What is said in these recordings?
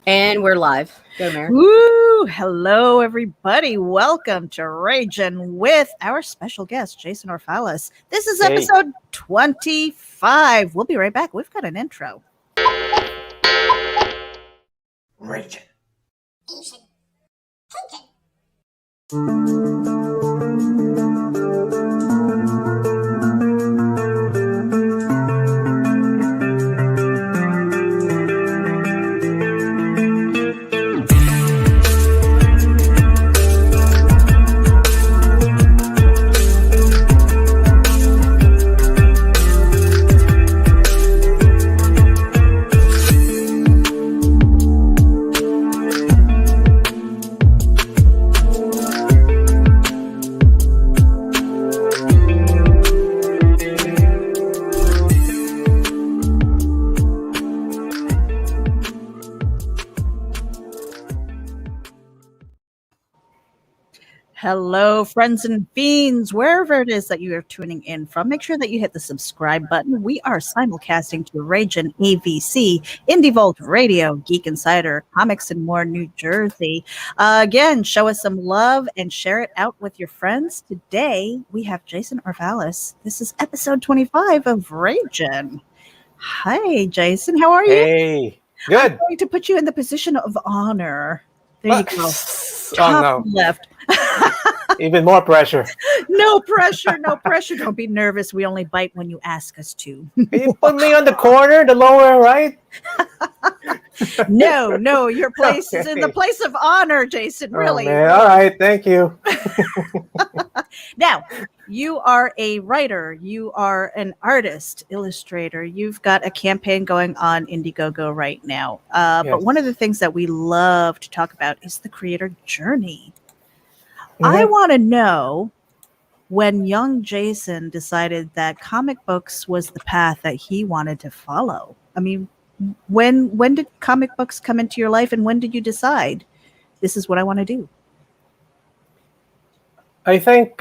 And we're live. Go, Mary. Woo! Hello, everybody. Welcome to RAGIN with our special guest, Jason Orfalas. This is Hey. episode 25. We'll be right back. We've got an intro. RAGIN. Hello, friends and fiends, wherever it is that you are tuning in from. Make sure that you hit the subscribe button. We are simulcasting to RAGIN AVC, Indie Vault Radio, Geek Insider, Comics and More, New Jersey. Again, show us some love and share it out with your friends. Today, we have Jason Orfalas. This is episode 25 of RAGIN. Hi, Jason. How are you? Hey, good. I'm going to put you in the position of honor. There you go. Oh, Top no. left. Even more pressure. No pressure, no pressure. Don't be nervous. We only bite when you ask us to. Can you put me on the corner, the lower right? No, your place is in the Okay. place of honor, Jason. Really. Oh, man. All right, thank you. Now, you are a writer, you are an artist, illustrator. You've got a campaign going on Indiegogo right now. But Yes. one of the things that we love to talk about is the creator journey. I Mhm. want to know when young Jason decided that comic books was the path that he wanted to follow. I mean, when did comic books come into your life, and when did you decide this is what I want to do? I think,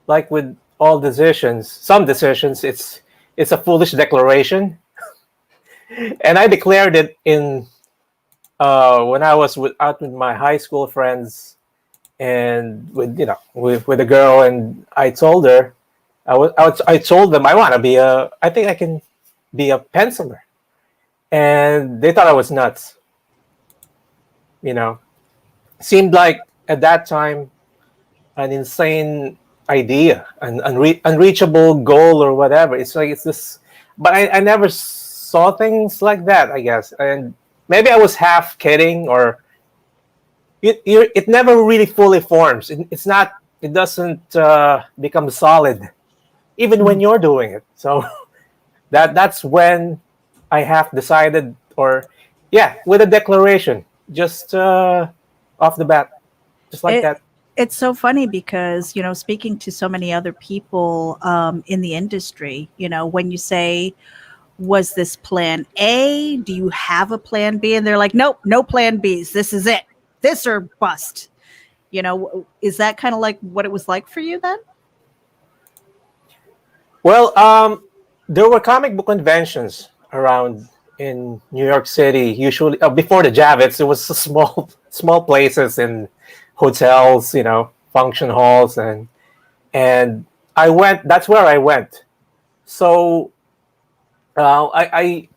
like with all decisions, some decisions, it's a foolish declaration, and I declared it in when I was out with my high school friends, and with a girl, and I told her, I told them I want to be I think I can be a penciler, and they thought I was nuts. Seemed like at that time an insane idea, an unreachable goal or whatever. It's like it's this, but I never saw things like that, I guess, and maybe I was half kidding, or it never really fully forms. It doesn't become solid, even when you're doing it. So that's when I half decided, or with a declaration, just off the bat, just like that. It's so funny because, speaking to so many other people in the industry, when you say, was this plan A? Do you have a plan B? And they're like, nope, no plan Bs. This is it. This or bust. Is that kind of like what it was like for you then? Well, there were comic book conventions around in New York City. Usually, before the Javits, it was small places in hotels, function halls, and I went. That's where I went. So I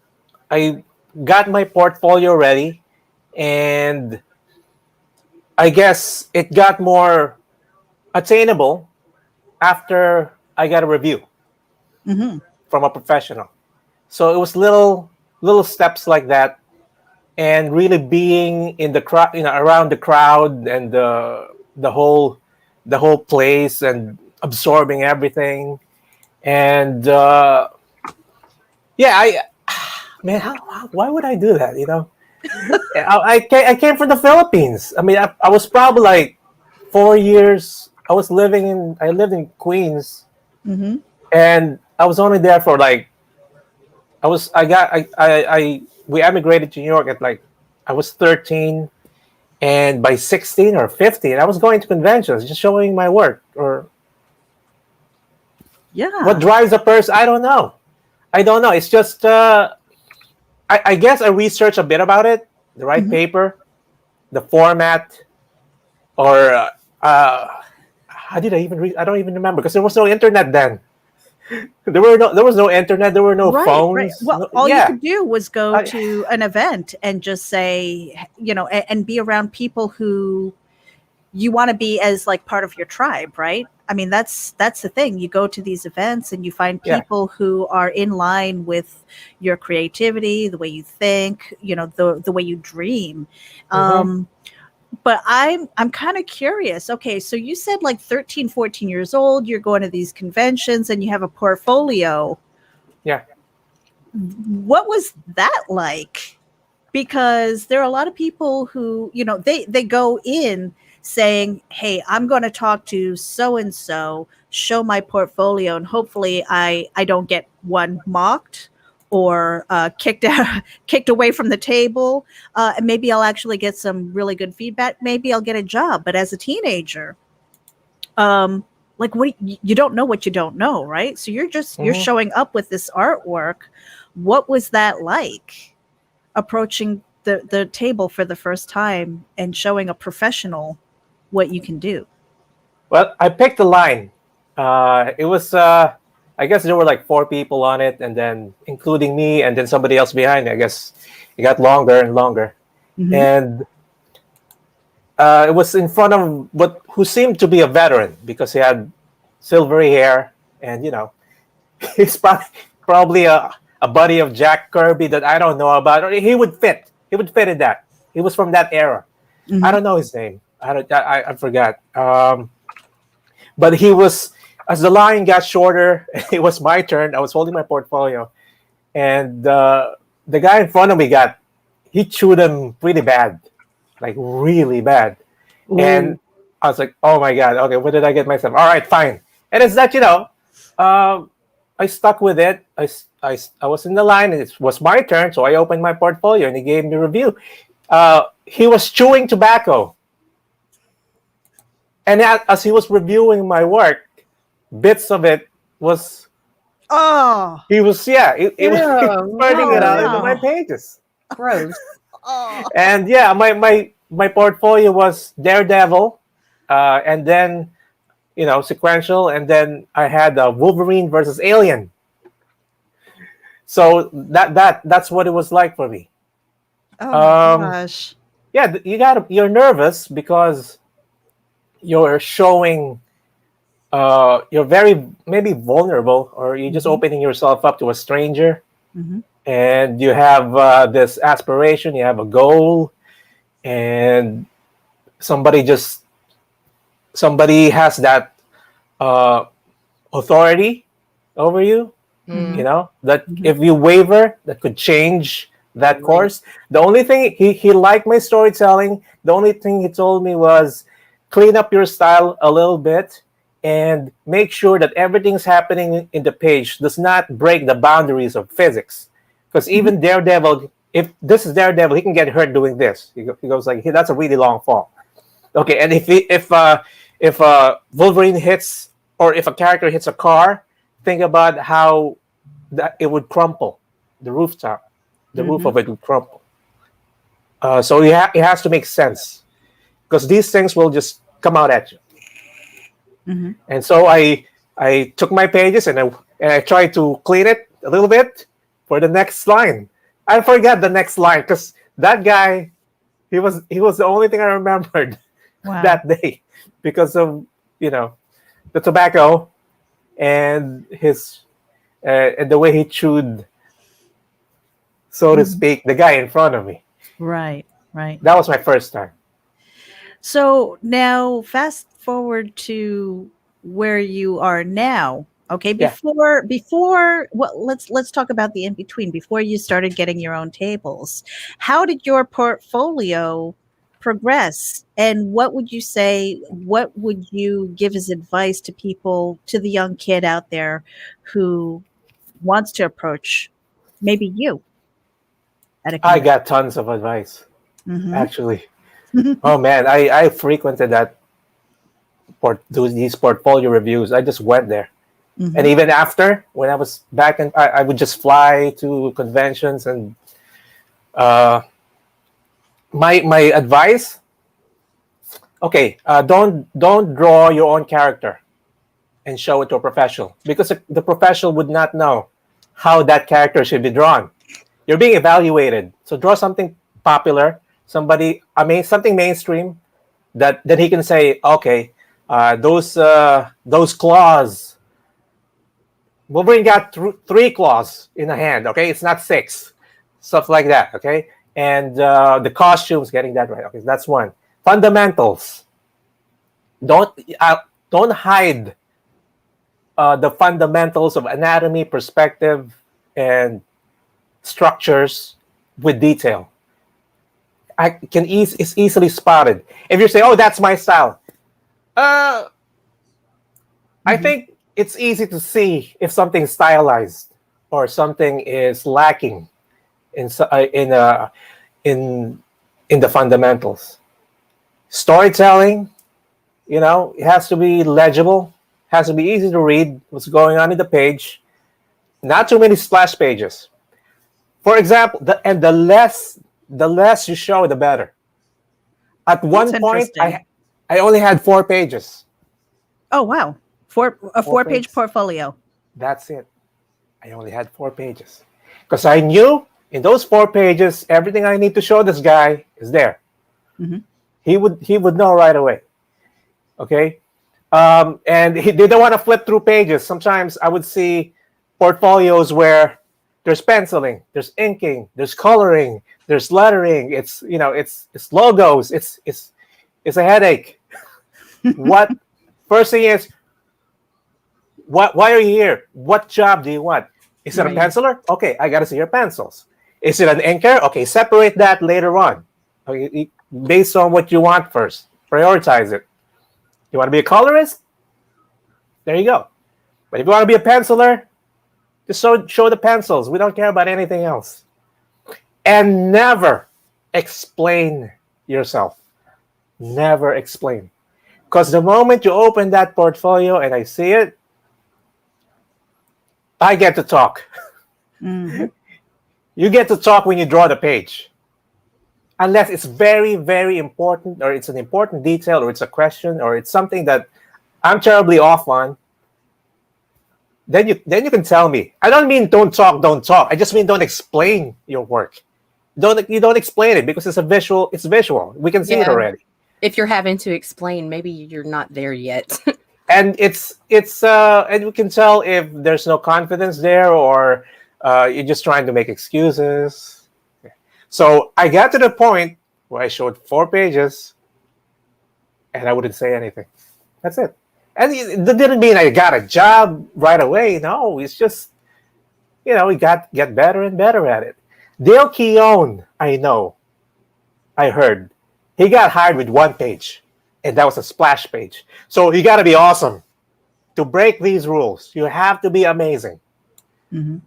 got my portfolio ready, and I guess it got more attainable after I got a review from a professional. So it was little steps like that, and really being in the crowd, around the crowd, and the whole place, and absorbing everything. And why would I do that? I came from the Philippines. I mean, I was probably like 4 years. I lived in Queens, and I was only there for like, we emigrated to New York at like, I was 13, and by 16 or 15, I was going to conventions, just showing my work. Or what drives a person? I don't know. It's just, I guess I researched a bit about it, the right Mhm. paper, the format, or how did I even read? I don't even remember because there was no internet then. There was no internet. There were no Right, right. phones. Well, No, all you yeah, could do was go I, to an event and just say, and be around people who you want to be as like part of your tribe, right? I mean, that's the thing. You go to these events and you find yeah. people who are in line with your creativity, the way you think, the way you dream. Hmm. Um, but I'm kind of curious. Okay, so you said like 13, 14 years old, you're going to these conventions and you have a portfolio. Yeah. What was that like? Because there are a lot of people who, they go in saying, hey, I'm going to talk to so and so, show my portfolio, and hopefully I don't get one mocked or kicked out, kicked away from the table, and maybe I'll actually get some really good feedback, maybe I'll get a job. But as a teenager, like, you don't know what you don't know, right? So you're Hmm. showing up with this artwork. What was that like, approaching the table for the first time and showing a professional what you can do? Well, I picked the line. It was, I guess there were like four people on it, and then including me, and then somebody else behind me. I guess it got longer and longer, Hmm. and it was in front of what who seemed to be a veteran because he had silvery hair, and he's probably a buddy of Jack Kirby that I don't know about. Or he would fit. He would fit in that. He was from that era. I Hmm. don't know his name. I don't. I forgot. But he was, as the line got shorter, it was my turn. I was holding my portfolio, and the guy in front of me he chewed him pretty bad, like really bad. And Ooh. I was like, oh my god, okay, what did I get myself? All right, fine. And it's that I stuck with it. I was in the line, and it was my turn, so I opened my portfolio, and he gave me a review. He was chewing tobacco, and as he was reviewing my work, bits of it was Oh. he was yeah he was Ew, spreading it out into my no. pages. Gross. Oh. And yeah, my portfolio was Daredevil, and then sequential, and then I had Wolverine versus Alien. So that's what it was like for me. Oh my Um, gosh. yeah, you're nervous because you're showing you're very maybe vulnerable, or you're just Hmm. opening yourself up to a stranger, Hmm. and you have this aspiration, you have a goal, and somebody just somebody has that uh, authority over you, Mm, that Hmm. if you waver, that could change that right. course. The only thing he liked my storytelling. The only thing he told me was clean up your style a little bit and make sure that everything's happening in the page does not break the boundaries of physics. Because Hmm. even Daredevil, if this is Daredevil, he can get hurt doing this. He goes like, hey, that's a really long fall. Okay, and if Wolverine hits, or if a character hits a car, think about how that it would crumple, the rooftop, the roof Hmm. of it would crumple. So it has to make sense because these things will just come out at you. Hmm. And so I took my pages, and I tried to clean it a little bit for the next line. I forgot the next line because that guy, he was the only thing I remembered Wow. that day because of you know the tobacco and his and the way he chewed, so to Hmm. speak, the guy in front of me. Right. Right. That was my first time. So now fast forward to where you are now. Okay, Yeah. before well, let's talk about the in between, before you started getting your own tables. How did your portfolio progress? And what would you give as advice to people, to the young kid out there who wants to approach maybe you at a I convention? got tons of advice, Mhm. actually. Oh man, I frequented do these portfolio reviews. I just went there. And Mhm. even after, when I was back, I would just fly to conventions, and uh, my advice. Okay, don't draw your own character and show it to a professional, because the professional would not know how that character should be drawn. You're being evaluated, so draw something popular, something mainstream that he can say, okay, those claws. We'll bring out 3 claws in a hand. Okay, it's not 6, stuff like that. Okay, and the costumes, getting that right. Okay, that's one. Fundamentals. Don't hide the fundamentals of anatomy, perspective, and structures with detail. It's easily spotted. If you say, "Oh, that's my style," I think it's easy to see if something's stylized or something is lacking in the fundamentals. Storytelling, it has to be legible, has to be easy to read what's going on in the page. Not too many splash pages. For example, the less you show, the better. At one point, I only had 4 pages. Oh wow, a 4-page portfolio. That's it. I only had 4 pages because I knew in those 4 pages everything I need to show this guy is there. Mm-hmm. He would know right away. Okay, and they don't want to flip through pages. Sometimes I would see portfolios where there's penciling, there's inking, there's coloring, there's lettering. It's logos. It's a headache. What first thing is, why are you here? What job do you want? Is it a penciler? Okay, I gotta see your pencils. Is it an inker? Okay, separate that later on. Okay, based on what you want first. Prioritize it. You want to be a colorist? There you go. But if you want to be a penciler, just show the pencils. We don't care about anything else. And never explain yourself. Never explain. Because the moment you open that portfolio and I see it, I get to talk. Mm-hmm. You get to talk when you draw the page. Unless it's very, very important, or it's an important detail, or it's a question, or it's something that I'm terribly off on, then you can tell me. I don't mean don't talk. I just mean don't explain your work. You don't explain it because it's visual. We can see it already. If you're having to explain, maybe you're not there yet. And and we can tell if there's no confidence there, or you're just trying to make excuses. So I got to the point where I showed 4 pages and I wouldn't say anything. That's it. And that didn't mean I got a job right away. No, it's just, we get better and better at it. Dale Keown, I heard, he got hired with 1 page, and that was a splash page. So you got to be awesome to break these rules. You have to be amazing. Mm-hmm.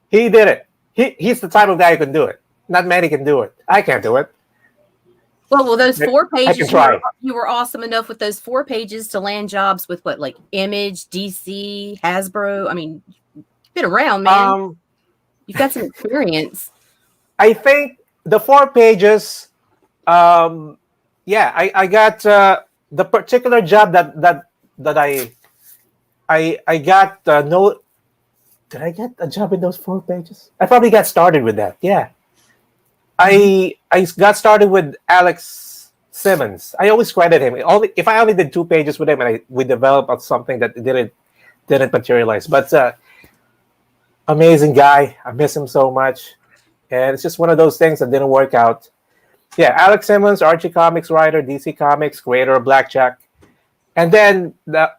He did it. He's the type of guy who can do it. Not many can do it. I can't do it. Well, those 4 pages, try. you were awesome enough with those 4 pages to land jobs with what, like Image, DC, Hasbro. I mean, you've been around, man. You've got some experience. I think the 4 pages, I got the particular job that I got no. Did I get a job in those 4 pages? I probably got started with that. Yeah. I got started with Alex Simmons. I always credit him. If I only did 2 pages with him, and we developed something that didn't materialize. But amazing guy. I miss him so much. And it's just one of those things that didn't work out. Yeah, Alex Simmons, Archie Comics writer, DC Comics, creator of Blackjack. And then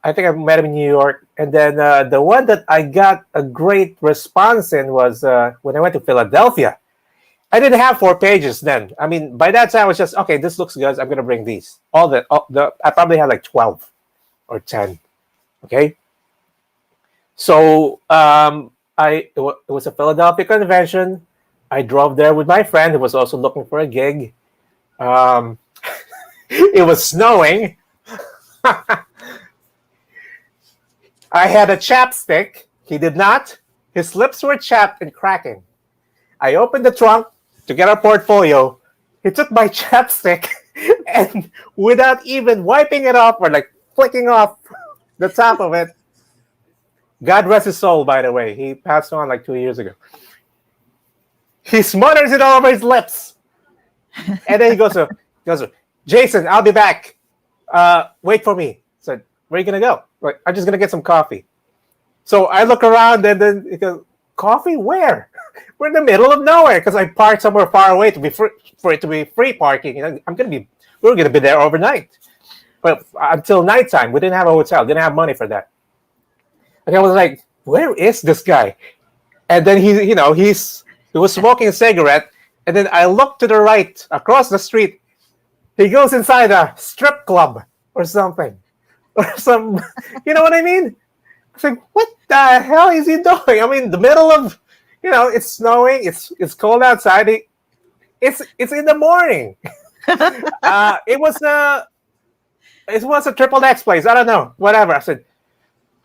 I think I met him in New York. And then the one that I got a great response in was when I went to Philadelphia. I didn't have 4 pages then. I mean, by that time, I was just, okay, this looks good. I'm going to bring these. I probably had like 12 or 10. Okay. So it was a Philadelphia convention. I drove there with my friend who was also looking for a gig. It was snowing. I had a chapstick. He did not. His lips were chapped and cracking. I opened the trunk to get our portfolio, he took my chapstick and without even wiping it off or like flicking off the top of it, God rest his soul, by the way. He passed on like 2 years ago. He smothers it all over his lips. And then he goes, Jason, I'll be back. Wait for me. I said, where are you going to go? Like, I'm just going to get some coffee. So I look around and then he goes, coffee? Where? We're in the middle of nowhere because I parked somewhere far away to be free, for it to be free parking. You know, we were going to be there overnight. But until nighttime, we didn't have a hotel. Didn't have money for that. And I was like, where is this guy? And then he was smoking a cigarette. And then I looked to the right, across the street. He goes inside a strip club or something. Or some, you know what I mean? I was like, what the hell is he doing? I mean, the middle of, it's snowing. It's cold outside. It's in the morning. It was a triple X place. I don't know. Whatever. I said,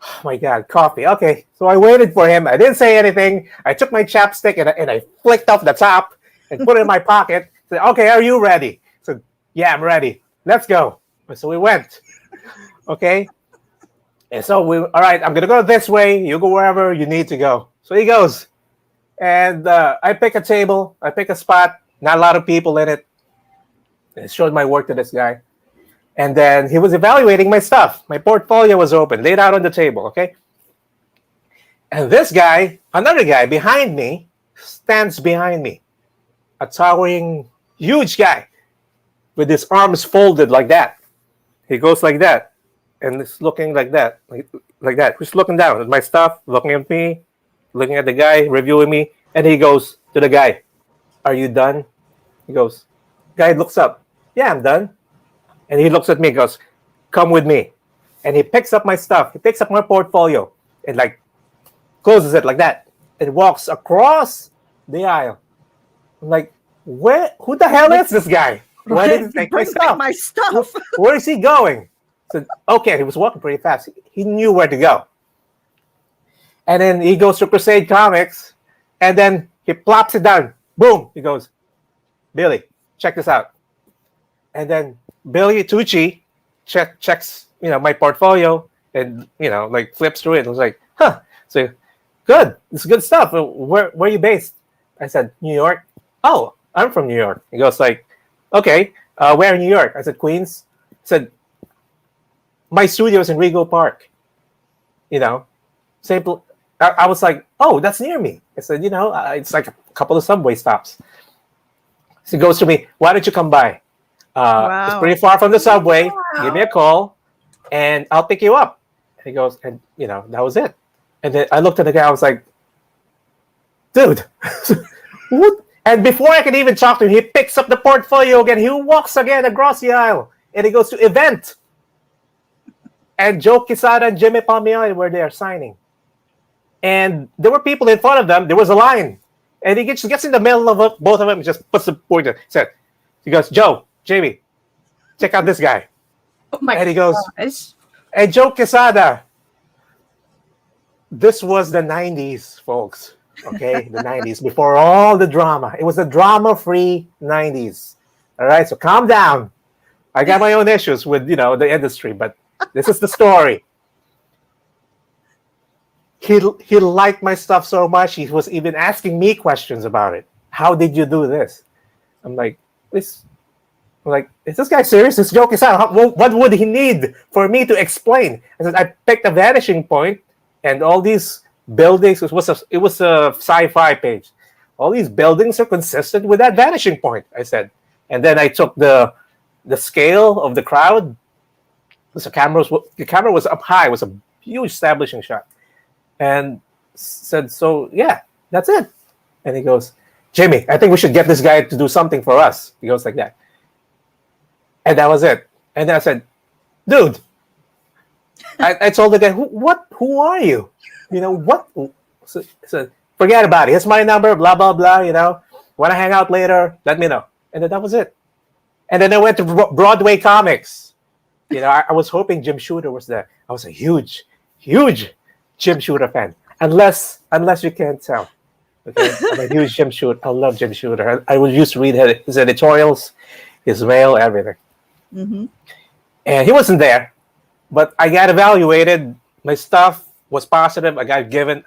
oh my God, coffee. Okay. So I waited for him. I didn't say anything. I took my chapstick and I flicked off the top and put it in my pocket. Said, okay, are you ready? I said, yeah, I'm ready. Let's go. So we went. Okay. And so all right, I'm going to go this way. You go wherever you need to go. So he goes. And I pick a table. I pick a spot. Not a lot of people in it. I showed my work to this guy. And then he was evaluating my stuff. My portfolio was open, laid out on the table, okay? And this guy, another guy behind me, stands behind me. A towering, huge guy with his arms folded like that. He goes like that. And he's looking like that, like that. He's looking down at my stuff, looking at me, looking at the guy, reviewing me. And he goes to the guy, are you done? He goes, guy looks up. Yeah, I'm done. And he looks at me and goes, come with me. And he picks up my stuff. He picks up my portfolio and like closes it like that. And walks across the aisle. I'm like, who the hell is this guy? Why did he take my stuff? Where is he going? So, okay, he was walking pretty fast. He knew where to go. And then he goes to Crusade Comics and then he plops it down. Boom. He goes, Billy, check this out. And then Billy Tucci checks, my portfolio and, like flips through it. I was like, huh. So, good. It's good stuff. Where are you based? I said, New York. Oh, I'm from New York. He goes like, okay, where in New York? I said, Queens. He said, my studio's in Rego Park. Same. I was like, oh, that's near me. I said, it's like a couple of subway stops. So he goes to me, why don't you come by? Wow. It's pretty far from the subway. Wow. Give me a call, and I'll pick you up. And he goes, and that was it. And then I looked at the guy. I was like, dude, what? And before I could even talk to him, he picks up the portfolio again. He walks again across the aisle, and he goes to event. And Joe Quesada and Jimmy Palmieri were there signing. And there were people in front of them. There was a line. And he gets in the middle of both of them and just puts the pointer. He goes, Joe, Jamie, check out this guy. Oh my and he goes, gosh. And Joe Quesada. This was the 90s, folks. Okay, the 90s, before all the drama. It was a drama-free 90s. All right, so calm down. I got my own issues with, the industry, but this is the story. He liked my stuff so much, he was even asking me questions about it. How did you do this? I'm like, is this guy serious? This joke is out. What would he need for me to explain? I said, I picked a vanishing point and all these buildings. It was a sci-fi page. All these buildings are consistent with that vanishing point, I said. And then I took the scale of the crowd. The camera was up high. It was a huge establishing shot. And said, so, yeah, that's it. And he goes, Jimmy, I think we should get this guy to do something for us. He goes like that. And that was it. And then I said, dude, I told the guy, who are you? What? So forget about it. Here's my number, blah, blah, blah, Want to hang out later? Let me know. And then that was it. And then I went to Broadway Comics. I was hoping Jim Shooter was there. I was a huge, huge Jim Shooter fan. Unless you can't tell. Okay, I'm a huge Jim Shooter. I love Jim Shooter. I would used to read his editorials, his mail, everything. Mm-hmm. And he wasn't there, but I got evaluated. My stuff was positive. I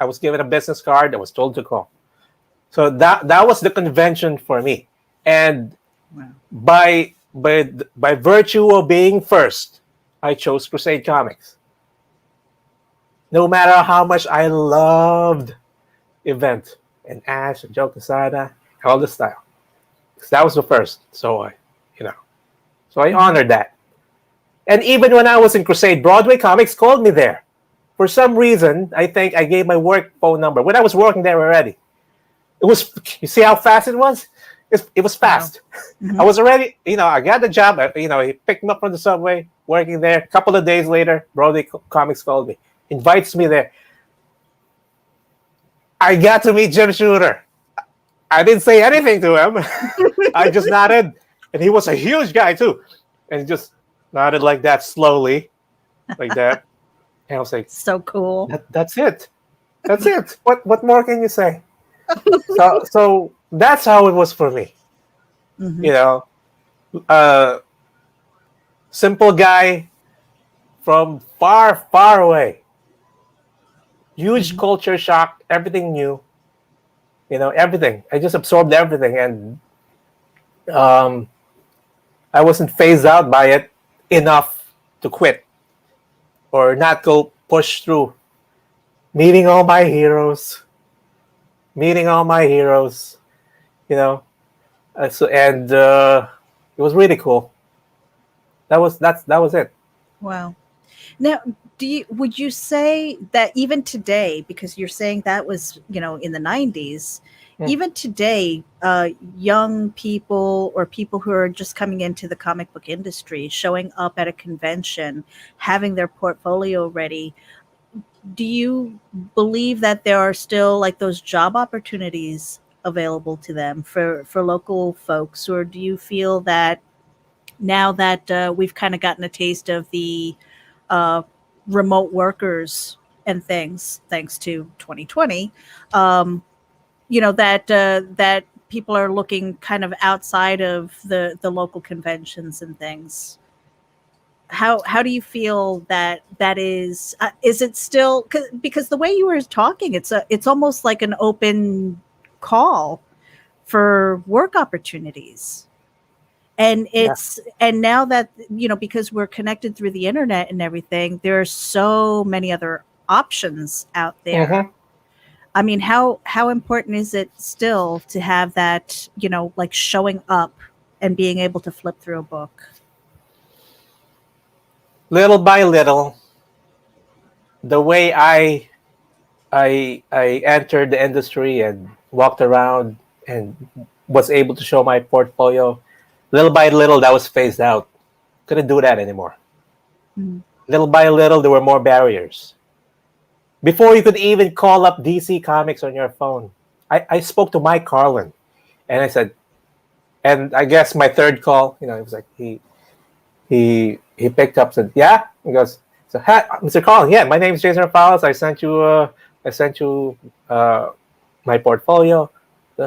was given a business card. I was told to call. So that was the convention for me. And Wow. by virtue of being first, I chose Crusade Comics. No matter how much I loved Event and Ash and Joe Quesada, all the style. Because that was the first. So I honored that. And even when I was in Crusade, Broadway Comics called me there. For some reason, I think I gave my work phone number when I was working there already. It was, you see how fast it was? It was fast. Wow. Mm-hmm. I was already, I got the job. He picked me up from the subway, working there. A couple of days later, Broadway Comics called me, invites me there. I got to meet Jim Shooter. I didn't say anything to him. I just nodded. And he was a huge guy, too. And he just nodded like that, slowly, like that. And I was like, so cool. That's it. That's it. What more can you say? So that's how it was for me. Mm-hmm. Simple guy from far, far away. Huge culture shock, everything new. Everything. I just absorbed everything, and I wasn't phased out by it enough to quit or not go push through. Meeting all my heroes. It was really cool. That was it. Wow. Now, would you say that even today, because you're saying that was, in the 90s, even today, young people or people who are just coming into the comic book industry, showing up at a convention, having their portfolio ready, do you believe that there are still like those job opportunities available to them for local folks? Or do you feel that now that we've kind of gotten a taste of the remote workers and things, thanks to 2020, that people are looking kind of outside of the local conventions and things? How do you feel that is? Is it still because the way you were talking, it's almost like an open call for work opportunities, and and now that because we're connected through the internet and everything, there are so many other options out there. Mm-hmm. I mean, how important is it still to have that, like showing up and being able to flip through a book? Little by little, the way I entered the industry and walked around and was able to show my portfolio, little by little, that was phased out. Couldn't do that anymore. Mm. Little by little, there were more barriers. Before you could even call up DC Comics on your phone, I spoke to Mike Carlin, and I said, and I guess my third call, it was like he picked up and said, yeah. He goes, so, hi, Mr. Carlin, yeah, my name is Jason Orfalas. I sent you my portfolio.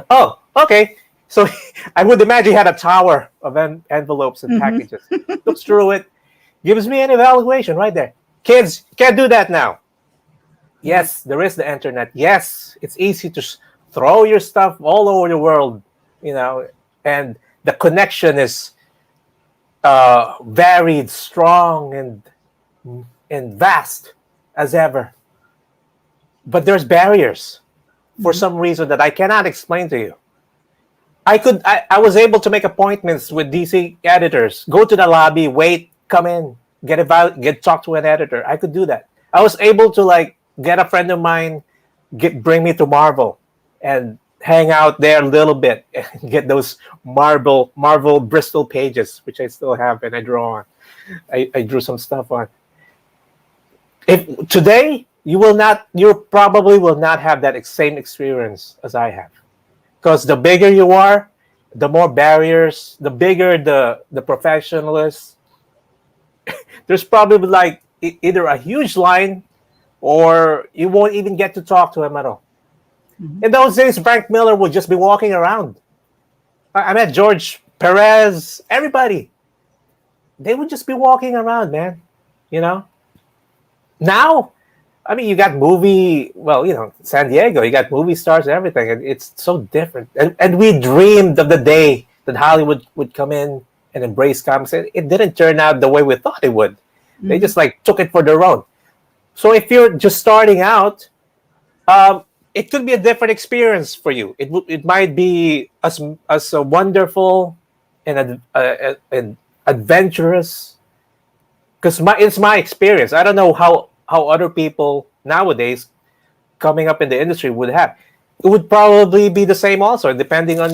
Oh, okay. So I would imagine he had a tower of envelopes and packages. Looks through it, gives me an evaluation right there. Kids, you can't do that now. Yes, there is the internet. Yes, it's easy to throw your stuff all over the world, and the connection is varied, strong, and vast as ever. But there's barriers for some reason that I cannot explain to you. I was able to make appointments with DC editors, go to the lobby, wait, come in, get talk to an editor. I could do that. I was able to get a friend of mine, bring me to Marvel and hang out there a little bit and get those Marvel Bristol pages, which I still have and I draw on. I drew some stuff on. If today you probably will not have that same experience as I have, because the bigger you are, the more barriers, the bigger the professionalists. There's probably either a huge line, or you won't even get to talk to him at all. Mhm. In those days, Frank Miller would just be walking around. I met George Perez, everybody. They would just be walking around, man. You know? Now, I mean, you got San Diego, you got movie stars and everything, and it's so different. And we dreamed of the day that Hollywood would come in and embrace comics. It didn't turn out the way we thought it would. They just like took it for their own. So if you're just starting out, it could be a different experience for you. It might be as wonderful and adventurous, because it's my experience. I don't know how other people nowadays coming up in the industry would have. It would probably be the same also, depending on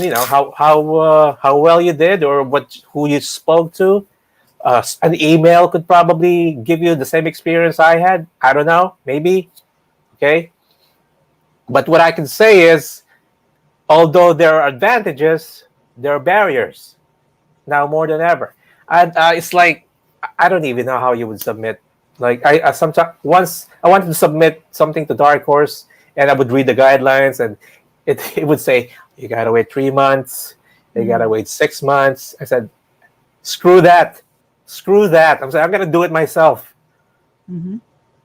how well you did or who you spoke to. An email could probably give you the same experience I had. I don't know, maybe. Okay, but what I can say is, although there are advantages, there are barriers now more than ever. And it's like I don't even know how you would submit. Like I sometimes once I wanted to submit something to Dark Horse, and I would read the guidelines, and it would say you gotta wait 3 months, you gotta wait 6 months. I said, screw that, screw that. I'm gonna do it myself. Mm-hmm.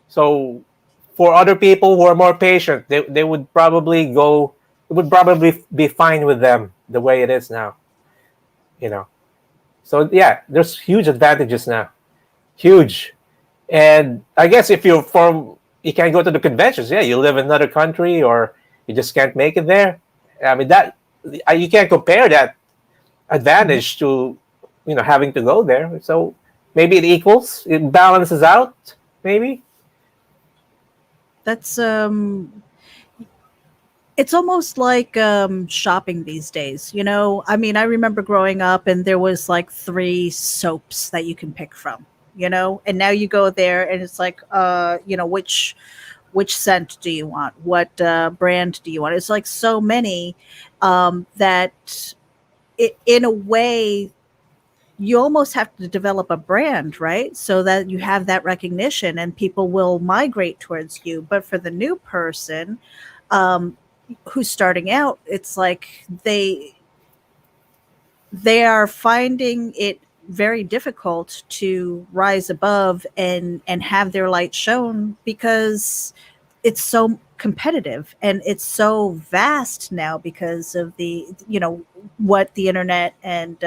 So for other people who are more patient, they would probably go. It would probably be fine with them the way it is now. You know. So yeah, there's huge advantages now, huge. And I guess if you're you can't go to the conventions. Yeah, you live in another country, or you just can't make it there. I mean you can't compare that advantage to having to go there. So maybe it balances out. Maybe That's it's almost like shopping these days. I mean, I remember growing up and there was like 3 soaps that you can pick from, and now you go there and it's like, which scent do you want? What brand do you want? It's like so many that in a way, you almost have to develop a brand, right? So that you have that recognition and people will migrate towards you. But for the new person, um, who's starting out, it's like they are finding it very difficult to rise above and have their light shown, because it's so competitive and it's so vast now because of the what the internet and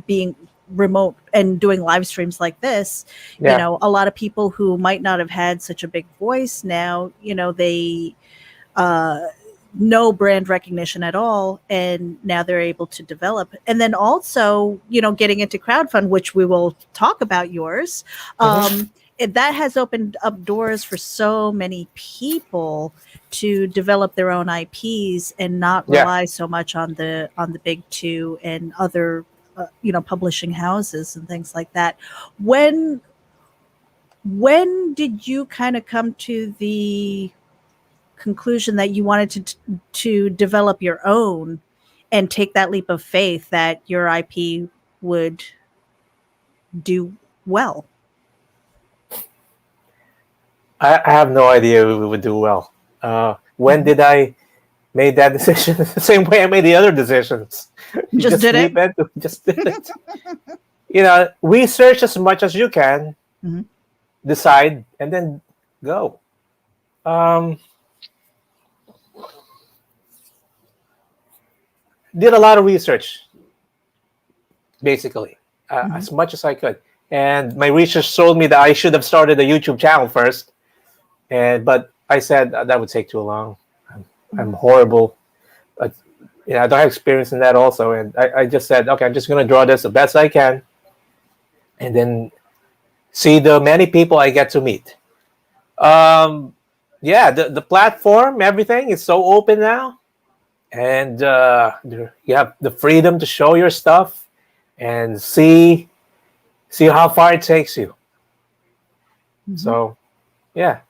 being remote and doing live streams like this. yeah. A lot of people who might not have had such a big voice now, they uh no brand recognition at all, and now they're able to develop. And then also, getting into crowdfund, which we will talk about yours. That has opened up doors for so many people to develop their own IPs and not Yeah. rely so much on the big two and other publishing houses and things like that. When did you kind of come to the conclusion that you wanted to develop your own and take that leap of faith that your IP would do well? I have no idea we would do well. When did I made that decision? The same way I made the other decisions. You Just did it? Just did it. Research as much as you can, decide, and then go. Did a lot of research, basically, as much as I could. And my research told me that I should have started a YouTube channel first. But I said that would take too long. I'm horrible. I don't have experience in that also. And I just said, okay, I'm just going to draw this the best I can, and then see the many people I get to meet. The platform, everything is so open now. And you have the freedom to show your stuff and see how far it takes you. So, yeah.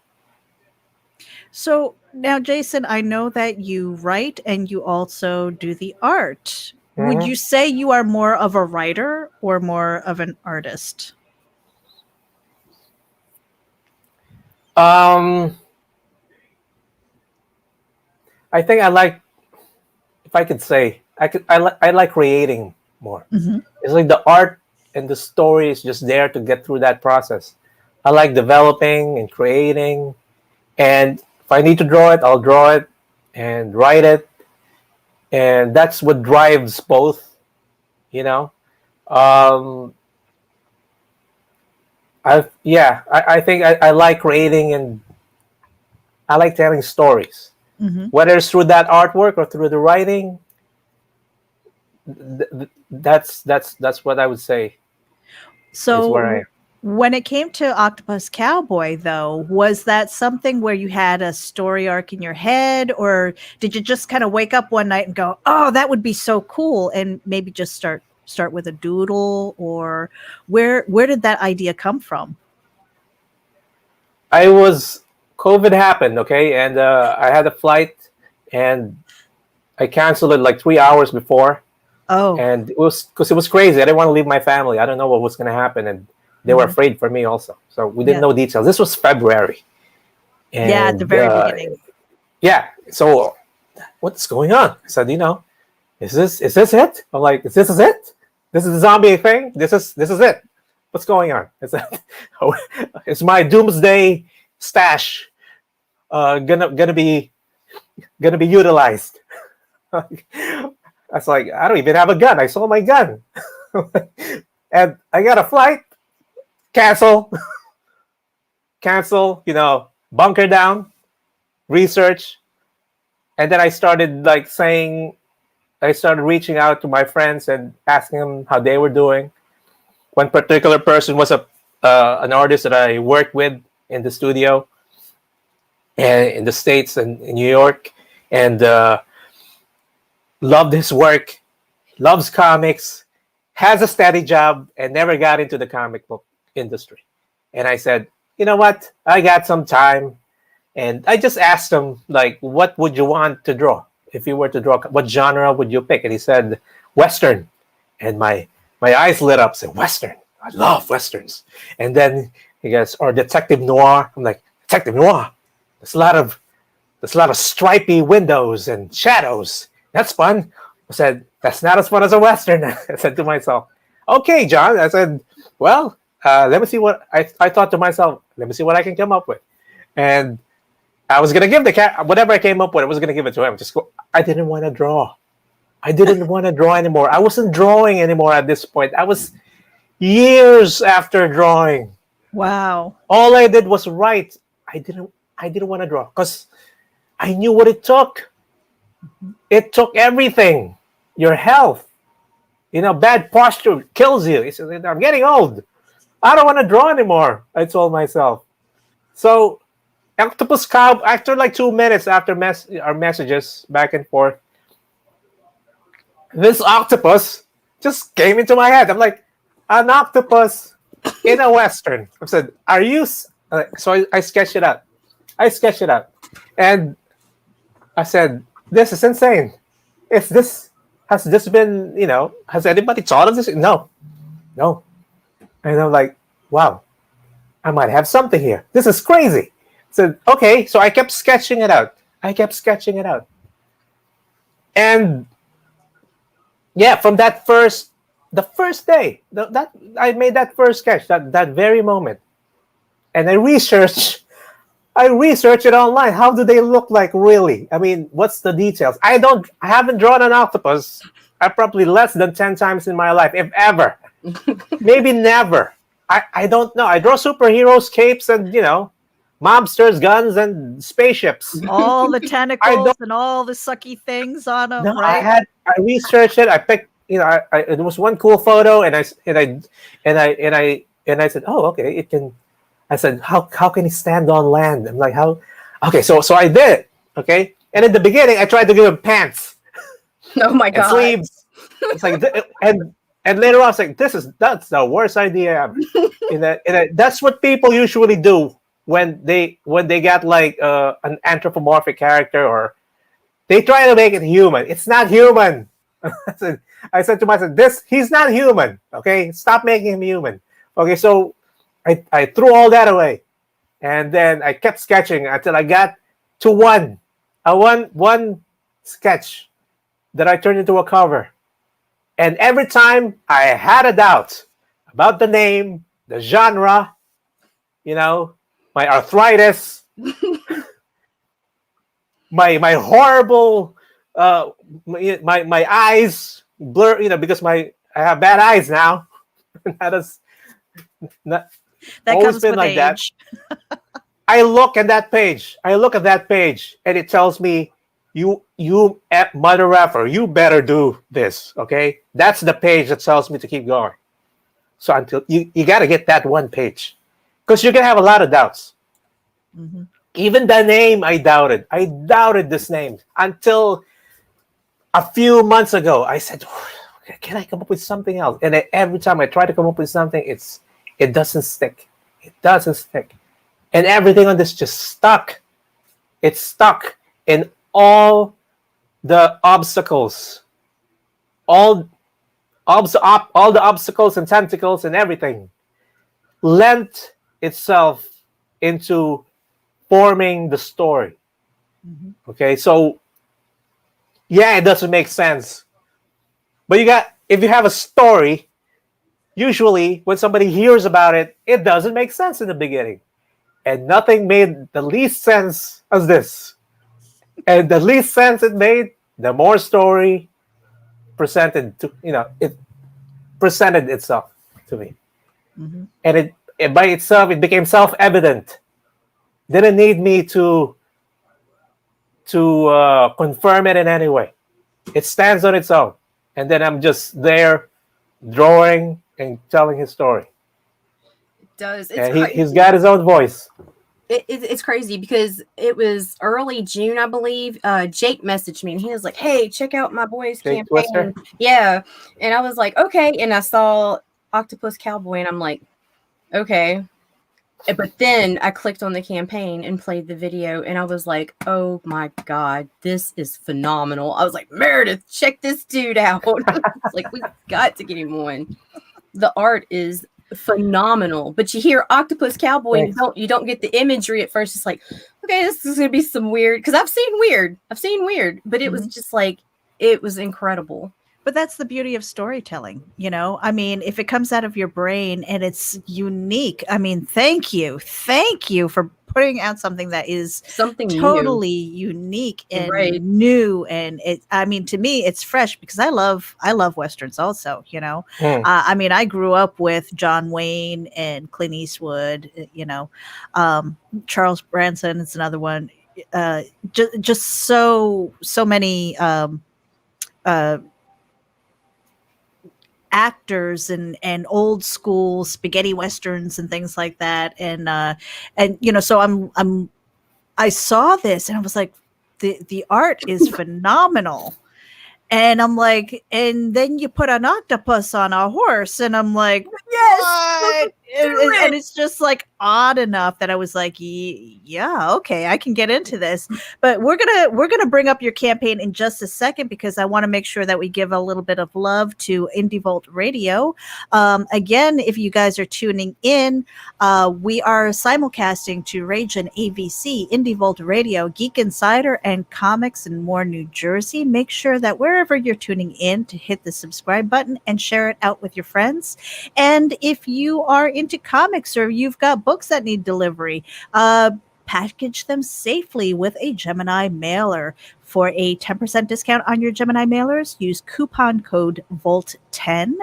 So now, Jason, I know that you write and you also do the art. Would you say you are more of a writer or more of an artist? I I think I like, if I could say, I like creating more. Mm-hmm. It's like the art and the story is just there to get through that process. I like developing and creating, and if I need to draw it, I'll draw it and write it, and that's what drives both. You know, um, I think I like creating, and I like telling stories, Mm-hmm. whether it's through that artwork or through the writing. That's what I would say is where I So am. when it came to Octopus Cowboy, though, was that something where you had a story arc in your head, or did you just kind of wake up one night and go, "Oh, that would be so cool," and maybe just start with a doodle, or where did that idea come from? I was COVID happened, okay, and I had a flight, and I canceled it like 3 hours before, Oh, and it was because it was crazy. I didn't want to leave my family. I don't know what was going to happen, and they were mhm. afraid for me also. So we didn't Yeah, know details. This was February, yeah, at the and very beginning. yeah. So what's going on? I said, is this it? I'm like, this is it? This is the zombie thing? This is it. What's going on? I said, is my doomsday stash gonna be utilized? I was like, I don't even have a gun. I sold my gun. And I got a flight, cancel, bunker down, research. And then I started reaching out to my friends and asking them how they were doing. One particular person was an artist that I worked with in the studio and in the States and in New York, and loved his work, loves comics, has a steady job, and never got into the comic book industry. And I said, you know what? I got some time. And I just asked him, like, what would you want to draw? If you were to draw, what genre would you pick? And he said, Western. And my eyes lit up, said, Western. I love Westerns. And then he goes, or detective noir. I'm like, detective noir. There's a lot of stripy windows and shadows. That's fun. I said, that's not as fun as a Western. I said to myself, okay, John. I said, well, let me see what I thought to myself. Let me see what I can come up with. And I was gonna give the cat whatever I came up with. I was gonna give it to him. I didn't want to draw. I didn't want to draw anymore. I wasn't drawing anymore at this point. I was years after drawing. Wow. All I did was write. I didn't want to draw because I knew what it took. It took everything. Your health. Bad posture kills you. I'm getting old. I don't want to draw anymore, I told myself. So Octopus Cow, after like 2 minutes after our messages back and forth, this octopus just came into my head. I'm like, an octopus in a Western. I said, are you... So I sketched it out. And I said, this is insane. Has this been, has anybody thought of this? No. And I'm like, wow, I might have something here. This is crazy. So, okay, so I kept sketching it out. And yeah, from the first day, that I made that first sketch, that very moment. And I researched it online. How do they look like really? I mean, what's the details? I haven't drawn an octopus. Probably less than 10 times in my life, if ever. Maybe never. I don't know. I draw superheroes, capes, and mobsters, guns, and spaceships. All the tentacles and all the sucky things on them, No, right? I researched it. I picked, it was one cool photo, and I said, oh, okay, it can. I said, how can he stand on land? I'm like, how? Okay, so I did it. Okay, and in the beginning, I tried to give him pants. Oh my And god! sleeves. It's like, and later on, I was like, that's the worst idea ever. That's what people usually do when they get like an anthropomorphic character, or they try to make it human. It's not human. I said to myself, he's not human. Okay, stop making him human. Okay, so I threw all that away, and then I kept sketching until I got to one sketch that I turned into a cover. And every time I had a doubt about the name, the genre, my arthritis, my horrible, my eyes blur, because I have bad eyes now. That has always comes been with like age. that. I look at that page, and it tells me, you mother effer, you better do this, okay? That's the page that tells me to keep going. So until you got to get that one page, because you're gonna have a lot of doubts. Mm-hmm. Even the name, I doubted this name until a few months ago. I said, can I come up with something else? And every time I try to come up with something, it doesn't stick. It doesn't stick. And everything on this just stuck. It's stuck in all the obstacles, all the obstacles and tentacles and everything lent itself into forming the story. Mm-hmm. Okay, so yeah, it doesn't make sense. But if you have a story, usually when somebody hears about it, it doesn't make sense in the beginning. And nothing made the least sense as this. And the least sense it made, the more story it presented itself to me. Mm-hmm. And it by itself, it became self-evident. Didn't need me to confirm it in any way. It stands on its own. And then I'm just there drawing and telling his story. It does. It's and he's got his own voice. It's crazy because it was early June, I believe. Jake messaged me and he was like, "Hey, check out my boys' Jake campaign." Twister? Yeah. And I was like, "Okay." And I saw Octopus Cowboy and I'm like, "Okay." But then I clicked on the campaign and played the video and I was like, "Oh my God, this is phenomenal." I was like, "Meredith, check this dude out." It's like, we've got to get him on. The art is phenomenal, but you hear Octopus Cowboy and you don't get the imagery at first. It's like, okay, this is gonna be some weird, because I've seen weird, but it was just like, it was incredible. But that's the beauty of storytelling, I mean, if it comes out of your brain and it's unique, I mean, thank you for putting out something that is something totally unique and new. And to me, it's fresh because I love Westerns also, I mean, I grew up with John Wayne and Clint Eastwood, Charles Branson is another one, just so many, actors and old school spaghetti westerns and things like that, and so I saw this and I was like, the art is phenomenal, and I'm like, and then you put an octopus on a horse and I'm like, yes, what? And it's just like odd enough that I was like, yeah, okay, I can get into this. But we're gonna bring up your campaign in just a second because I want to make sure that we give a little bit of love to Indie Vault Radio. Again, if you guys are tuning in, we are simulcasting to RAGIN AVC, Indie Vault Radio, Geek Insider, and Comics and More New Jersey. Make sure that wherever you're tuning in to hit the subscribe button and share it out with your friends. And if you are into comics or you've got books that need delivery, package them safely with a Gemini mailer. For a 10% discount on your Gemini mailers, use coupon code VOLT10.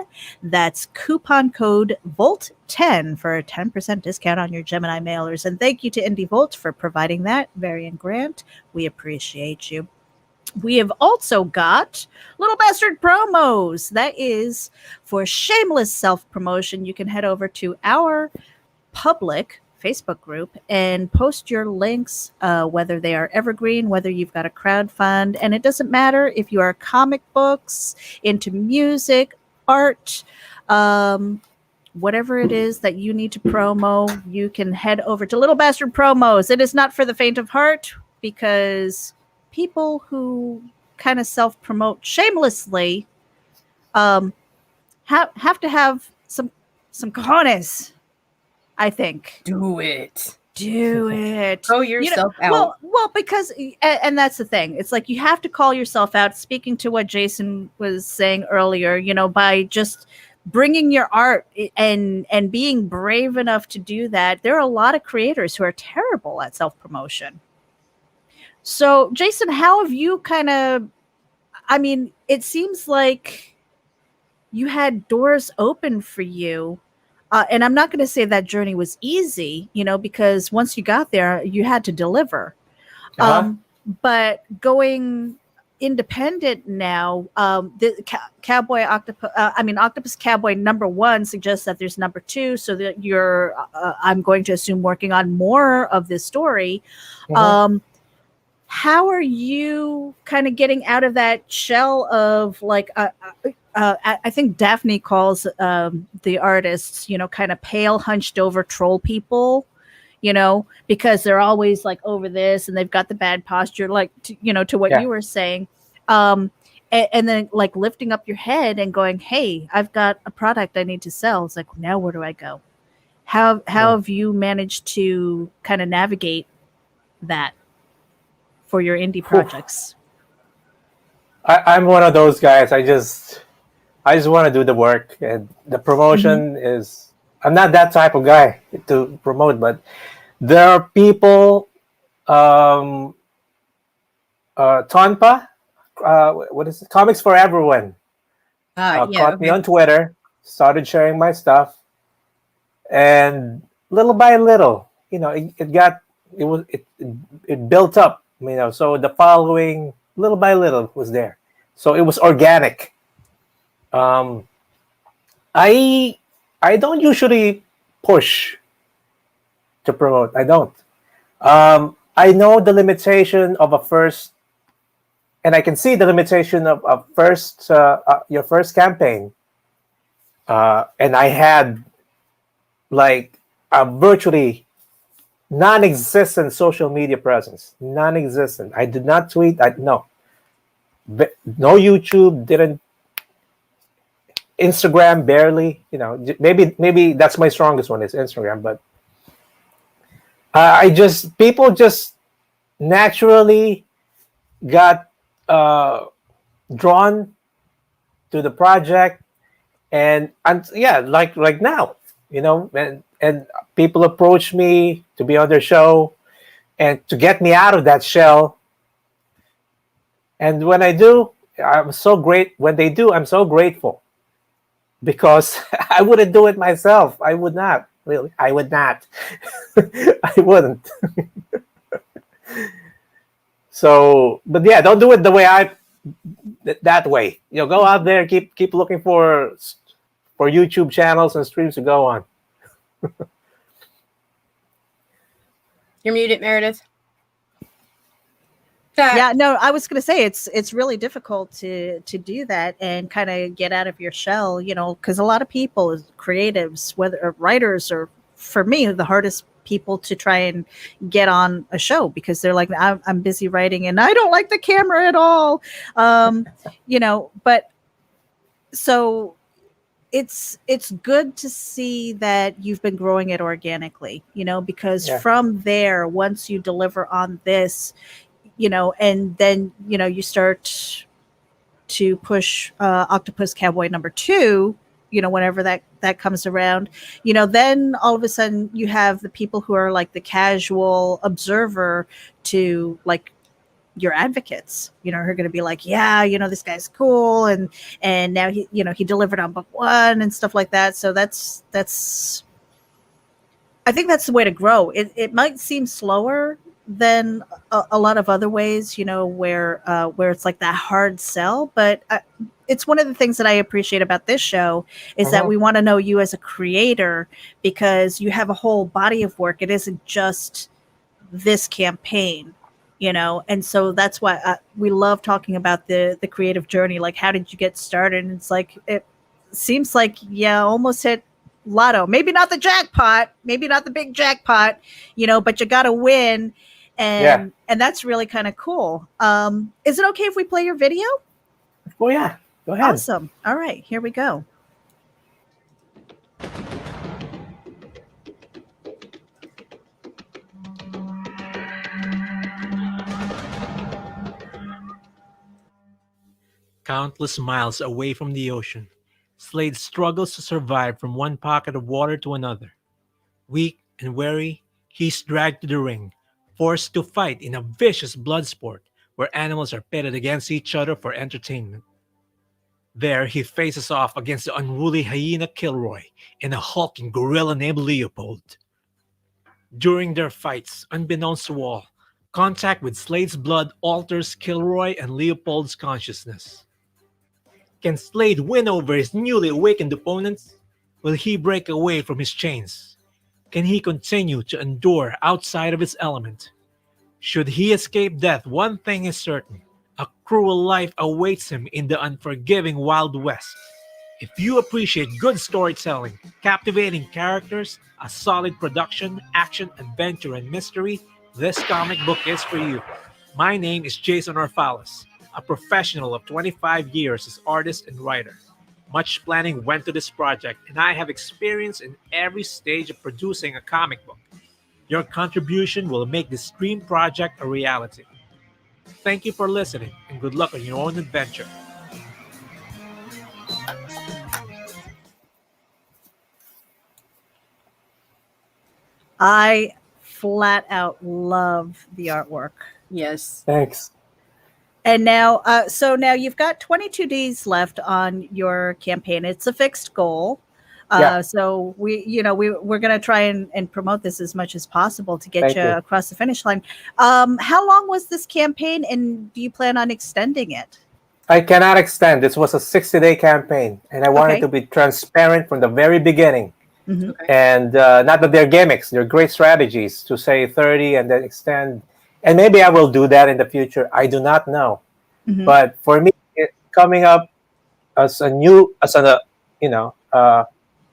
That's coupon code VOLT10 for a 10% discount on your Gemini mailers. And thank you to Indie Volt for providing that. Varian Grant, we appreciate you. We have also got Little Bastard promos. That is for shameless self-promotion. You can head over to our public Facebook group and post your links, whether they are evergreen, whether you've got a crowdfund, and it doesn't matter if you are comic books, into music, art, whatever it is that you need to promo, you can head over to Little Bastard Promos. It is not for the faint of heart because people who kind of self-promote shamelessly have to have some cojones, I think. Do it. Do it. Throw yourself out. Well, because and that's the thing. It's like you have to call yourself out. Speaking to what Jason was saying earlier, by just bringing your art and being brave enough to do that. There are a lot of creators who are terrible at self-promotion. So, Jason, how have you it seems like you had doors open for you. And I'm not going to say that journey was easy, because once you got there, you had to deliver. But going independent now, the Octopus Cowboy #1 suggests that there's #2, so that you're, I'm going to assume, working on more of this story. How are you kind of getting out of that shell of like, I think Daphne calls the artists, kind of pale, hunched over troll people, because they're always like over this and they've got the bad posture, like, to what you were saying. And then like lifting up your head and going, hey, I've got a product I need to sell. It's like, now where do I go? How have you managed to kind of navigate that for your indie projects? I'm one of those guys. I just want to do the work, and the promotion is. I'm not that type of guy to promote, but there are people. Tonpa, what is it? Comics for Everyone? Caught me on Twitter, started sharing my stuff, and little by little, it built up. So the following, little by little, was there. So it was organic. I don't usually push to promote. I don't. I know the limitation of a first, and I can see the limitation of a first, your first campaign. And I had like a virtually non-existent social media presence. Non-existent. I did not tweet. No YouTube. Didn't. Instagram barely. Maybe that's my strongest one is Instagram. But people just naturally got drawn to the project, and like now, and people approach me to be on their show and to get me out of that shell. And when I do, I'm so great. When they do, I'm so grateful, because I wouldn't do it myself. I would not. Really, I would not. I wouldn't. So, but yeah, don't do it the way that way. Go out there, keep looking for YouTube channels and streams to go on. You're muted, Meredith. Yeah, no, I was going to say it's really difficult to do that and kind of get out of your shell, because a lot of people, creatives, whether writers, or for me, the hardest people to try and get on a show, because they're like, I'm busy writing and I don't like the camera at all. But so it's good to see that you've been growing it organically, because from there, once you deliver on this, and then, you start to push Octopus Cowboy #2, whenever that comes around, then all of a sudden you have the people who are like the casual observer to like your advocates, who are going to be like, yeah, this guy's cool. And now he delivered on book 1 and stuff like that. So that's, I think that's the way to grow. It might seem slower than a lot of other ways, where it's like that hard sell, but it's one of the things that I appreciate about this show is that we want to know you as a creator, because you have a whole body of work. It isn't just this campaign, and so that's why we love talking about the creative journey. Like, how did you get started? And it's like, it seems like, almost hit lotto, maybe not the jackpot, maybe not the big jackpot, but you got to win. And that's really kind of cool. Is it okay if we play your video? Oh yeah, go ahead. Awesome. All right, here we go. Countless miles away from the ocean, Slade struggles to survive from one pocket of water to another. Weak and weary, he's dragged to the ring, forced to fight in a vicious blood sport where animals are pitted against each other for entertainment. There, he faces off against the unruly hyena Kilroy and a hulking gorilla named Leopold. During their fights, unbeknownst to all, contact with Slade's blood alters Kilroy and Leopold's consciousness. Can Slade win over his newly awakened opponents? Will he break away from his chains? Can he continue to endure outside of his element? Should he escape death, one thing is certain: a cruel life awaits him in the unforgiving Wild West. If you appreciate good storytelling, captivating characters, a solid production, action, adventure, and mystery, this comic book is for you. My name is Jason Orfalas, a professional of 25 years as artist and writer. Much planning went to this project, and I have experience in every stage of producing a comic book. Your contribution will make this dream project a reality. Thank you for listening, and good luck on your own adventure. I flat out love the artwork. Yes. Thanks. And now, so now you've got 22 days left on your campaign. It's a fixed goal. Yeah. So we're going to try and promote this as much as possible to get Thank you you. across the finish line. How long was this campaign, and do you plan on extending it? I cannot extend. This was a 60-day campaign, and I wanted Okay. to be transparent from the very beginning. Mhm. Okay. And not that they're gimmicks, they're great strategies to say 30 and then extend. And maybe I will do that in the future. I do not know. Mhm. But for me, coming up as a new, as an,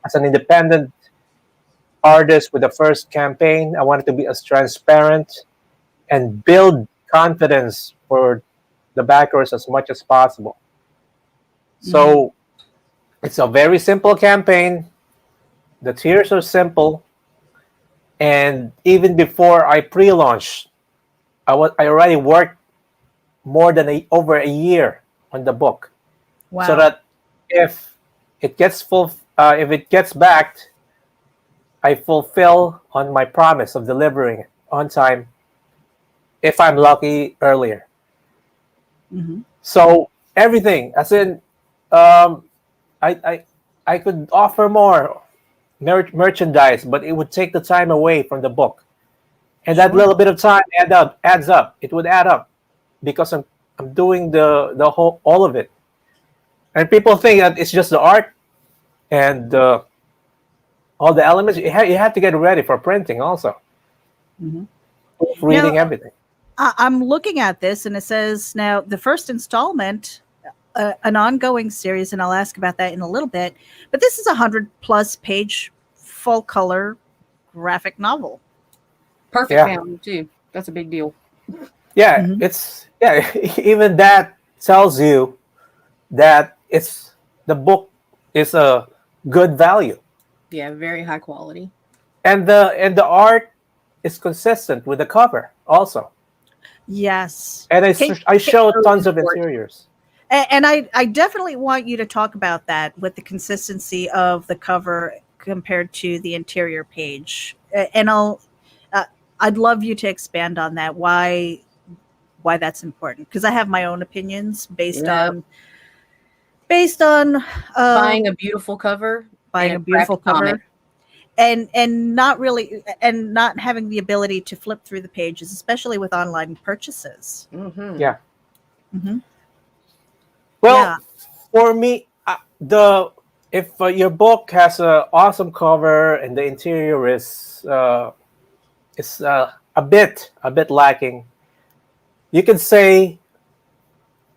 as an independent artist with the first campaign, I wanted to be as transparent and build confidence for the backers as much as possible. So it's a very simple campaign. The tiers are simple. And even before I pre-launched, I already worked more than over a year on the book, Wow. so that if it gets if it gets backed, I fulfill on my promise of delivering it on time. If I'm lucky, earlier. Mhm. So everything, as in, I could offer more merchandise, but it would take the time away from the book, and that Sure. little bit of time adds up. It would add up because I'm doing the whole all of it, and people think that it's just the art and all the elements. You have to get ready for printing also, Mhm. reading Now, everything. I'm looking at this, and it says now the first installment, an ongoing series, and I'll ask about that in a little bit. But this is a 100+ page full color graphic novel. Perfect Yeah. family too. That's a big deal. Yeah, Mhm. it's even that tells you that the book is a good value, Yeah, very high quality. and the art is consistent with the cover also. Yes. And Can- I showed really tons of important. interiors. And I definitely want you to talk about that with the consistency of the cover compared to the interior page. And I'd love you to expand on that. Why that's important? Because I have my own opinions based Yeah. on Buying a beautiful cover. buying and a beautiful graphic comic. cover. And not really, and not having the ability to flip through the pages, especially with online purchases. Mm-hmm. Yeah. Mm-hmm. Well, Yeah. for me, if your book has an awesome cover and the interior is a bit lacking, you can say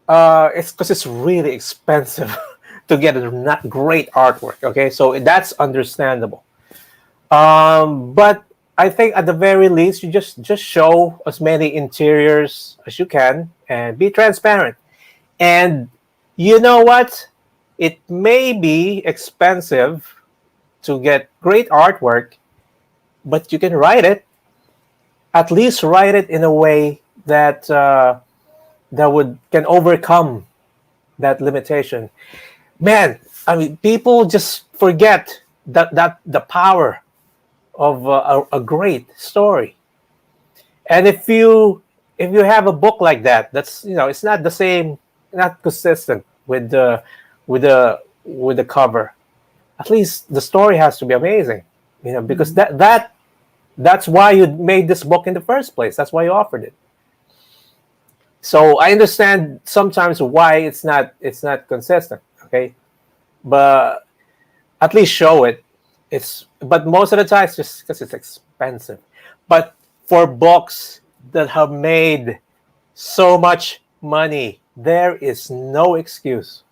it's because it's really expensive to get a not great artwork. Okay, so that's understandable. But I think at the very least, you just show as many interiors as you can and be transparent. And you know what? It may be expensive to get great artwork, but you can write it. At least write it in a way that can overcome that limitation. Man, I mean, people just forget that the power of a great story. And if you have a book like that, that's, it's not the same, not consistent with the cover. At least the story has to be amazing, because that's why you made this book in the first place. That's why you offered it. So I understand sometimes why it's not consistent. Okay, but at least show it. But most of the time it's just because it's expensive. But for books that have made so much money, there is no excuse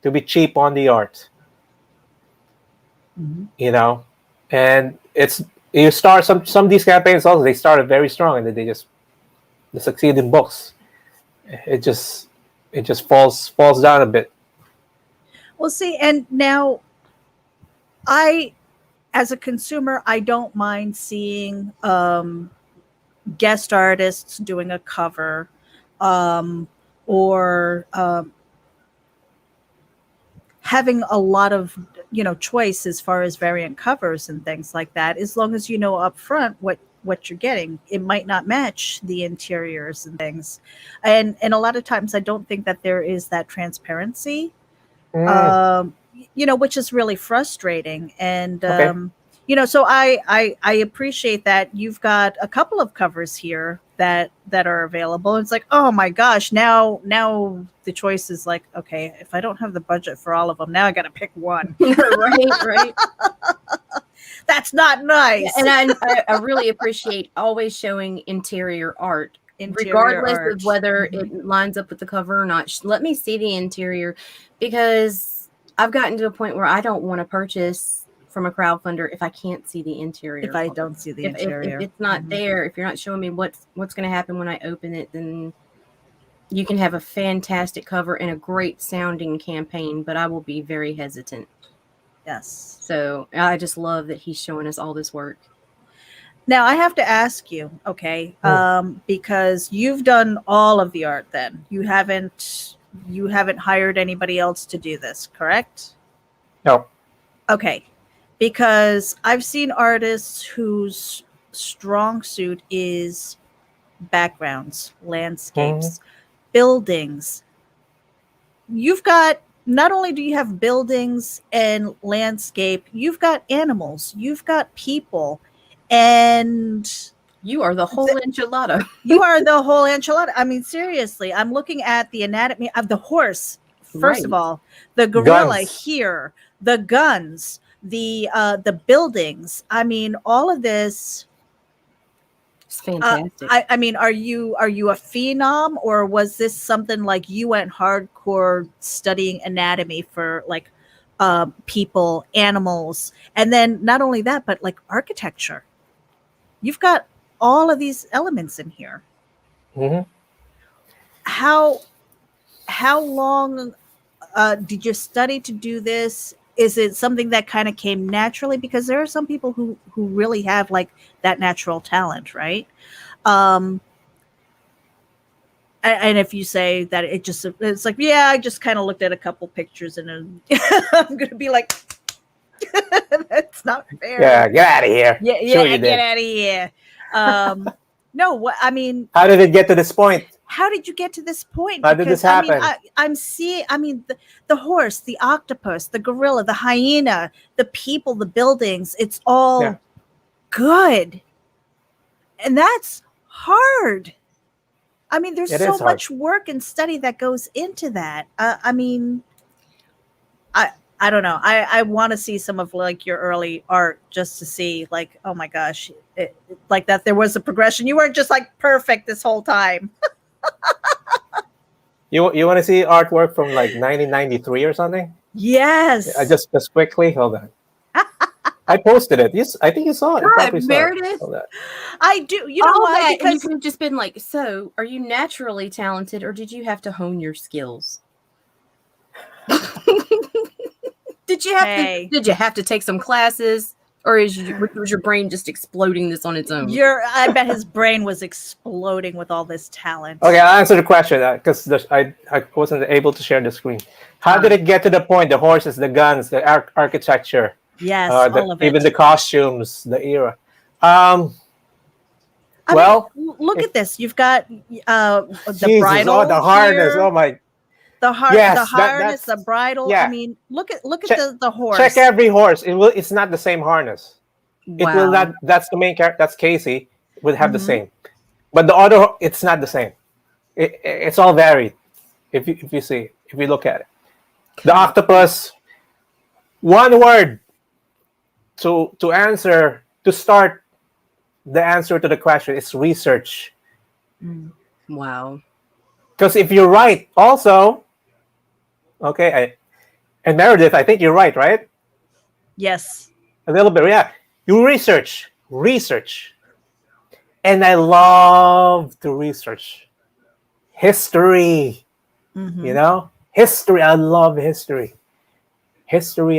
to be cheap on the art. And you start some of these campaigns also, they started very strong, and then they succeed in books. It just falls down a bit. Well, see, and now as a consumer, I don't mind seeing guest artists doing a cover, or having a lot of choice as far as variant covers and things like that. As long as you know up front what you're getting, it might not match the interiors and things, and a lot of times I don't think that there is that transparency. Which is really frustrating. And, so I appreciate that you've got a couple of covers here that are available. It's like, oh my gosh, now the choice is like, okay, if I don't have the budget for all of them, now I got to pick one. Right. That's not nice. And I really appreciate always showing interior art. Regardless of whether it lines up with the cover or not. Let me see the interior, because I've gotten to a point where I don't want to purchase from a crowdfunder if I can't see the interior. If I don't see the interior. If it's not there, if you're not showing me what's going to happen when I open it, then you can have a fantastic cover and a great sounding campaign, but I will be very hesitant. Yes. So I just love that he's showing us all this work. Now I have to ask you, okay, because you've done all of the art. Then you haven't hired anybody else to do this, correct? No. Okay, because I've seen artists whose strong suit is backgrounds, landscapes, buildings. You've got, not only do you have buildings and landscape, you've got animals, you've got people. And you are the whole enchilada. You are the whole enchilada. I mean, seriously, I'm looking at the anatomy of the horse. First of all, the gorilla here, the guns, the buildings. I mean, all of this. It's fantastic. I mean, are you a phenom, or was this something like you went hardcore studying anatomy for like people, animals, and then not only that, but like architecture? You've got all of these elements in here. How long did you study to do this? Is it something that kind of came naturally? Because there are some people who really have like that natural talent, right? And if you say that it's like, yeah, I just kind of looked at a couple pictures and I'm going to be like, that's not fair. Yeah, get out of here. Yeah, get out of here. No, what I mean. How did it get to this point? How did you get to this point? How did this happen? I'm seeing. I mean, the horse, the octopus, the gorilla, the hyena, the people, the buildings. It's all good, and that's hard. I mean, there's so much work and study that goes into that. I mean, I don't know. I want to see some of like your early art just to see like, oh my gosh, like that there was a progression. You weren't just like perfect this whole time. You want to see artwork from like 1993 or something? Yes. Just quickly, hold on. I posted it. Yes, I think you saw it. Meredith. I do. You know why? Because you could have just been like, so are you naturally talented, or did you have to hone your skills? Did you have to take some classes? Or was your brain just exploding this on its own? I bet his brain was exploding with all this talent. Okay, I'll answer the question because I wasn't able to share the screen. How did it get to the point? The horses, the guns, the architecture, yes, all of it. even the costumes, the era. Look at this. You've got the bridle. The harness. Here. Oh my. The harness, the bridle. Yeah. I mean, look at the horse. Check every horse. It's not the same harness. Wow. It will not. That's the main character. That's Casey. Would have the same, but the other, it's not the same. It's all varied. If you look at it, the octopus. One word to answer to start the answer to the question is research. Wow. Because if you're right, also, okay, and Meredith, I think you're right? Yes. A little bit, yeah. You research, and I love to research history. You know, history. I love history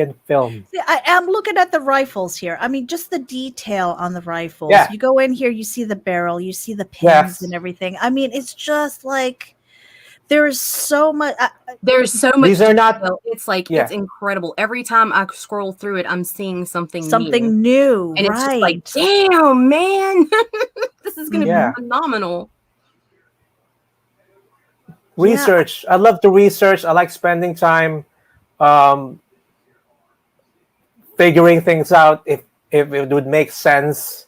and film. See, I'm looking at the rifles here. I mean, just the detail on the rifles. Yeah. You go in here, you see the barrel, you see the pins and everything. I mean, it's just like there's so much. There's so much. These are not. It's like it's incredible. Every time I scroll through it, I'm seeing something new, and it's just like, damn, man, this is gonna be phenomenal. Research. I love to research. I like spending time figuring things out if it would make sense.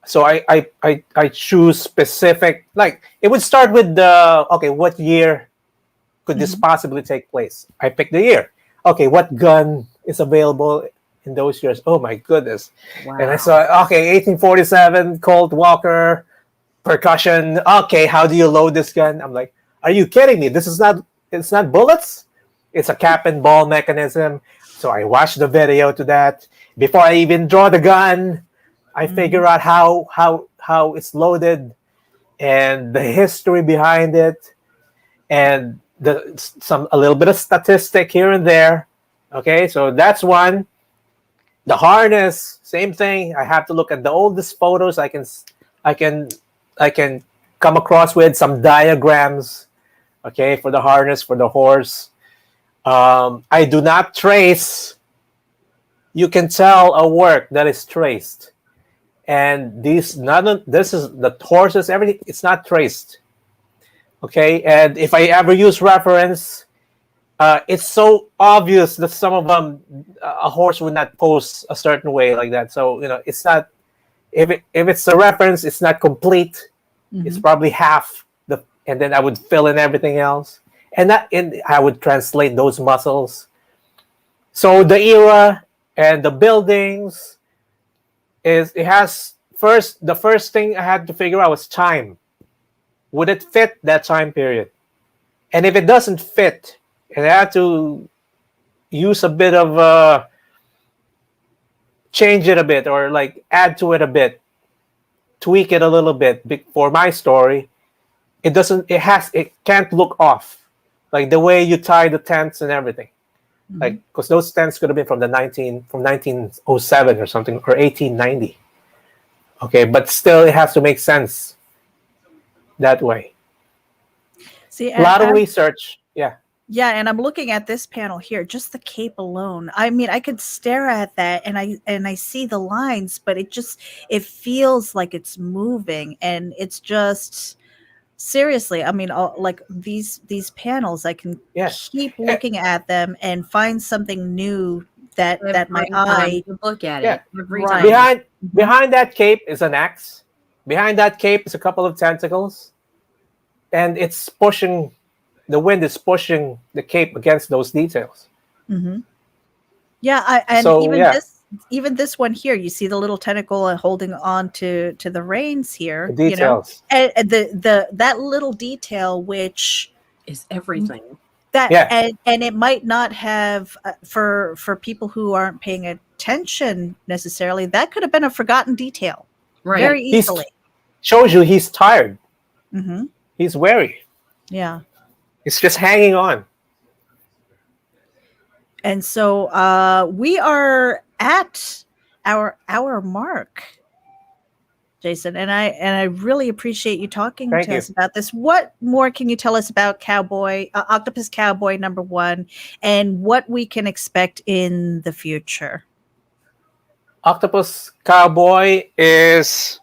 So I choose specific, like it would start with what year could this possibly take place? I pick the year. Okay, what gun is available in those years? Oh my goodness. Wow. And I saw 1847 Colt Walker percussion. Okay, how do you load this gun? I'm like, are you kidding me? It's not bullets. It's a cap and ball mechanism. So I watched the video to that. Before I even draw the gun, I figure out how it's loaded and the history behind it and a little bit of statistic here and there. Okay, so that's one. The harness, same thing. I have to look at the oldest photos I can come across with, some diagrams. Okay, for the harness, for the horse. I do not trace. You can tell a work that is traced, and this is the horses. Everything, it's not traced. Okay, and if I ever use reference, it's so obvious that some of them a horse would not pose a certain way like that. So it's not. If it's a reference, it's not complete. It's probably half and then I would fill in everything else. And I would translate those muscles. So the era and the buildings the first thing I had to figure out was time. Would it fit that time period? And if it doesn't fit, and I had to use a bit of change it a bit or like add to it a bit, tweak it a little bit for my story, it can't look off. Like the way you tie the tents and everything. Like, because those tents could have been from 1907 or something, or 1890. Okay, but still it has to make sense that way. See, a lot of research. Yeah. Yeah, and I'm looking at this panel here, just the cape alone. I mean, I could stare at that and I see the lines, but it feels like it's moving, and it's just seriously, I mean, like these panels, I can keep looking at them and find something new that my eye look at it. Every time. Behind that cape is an axe. Behind that cape is a couple of tentacles, and it's pushing. The wind is pushing the cape against those details. Yeah, even this one here, you see the little tentacle holding on to the reins here. The details. And that little detail, which is everything. And it might not have for people who aren't paying attention necessarily. That could have been a forgotten detail, right? Very easily. Shows you he's tired. He's weary. Yeah. It's just hanging on. And so we are at our hour mark, Jason, and I really appreciate you talking Thank to you. us about this. What more can you tell us about Octopus Cowboy #1, and what we can expect in the future? Octopus Cowboy is,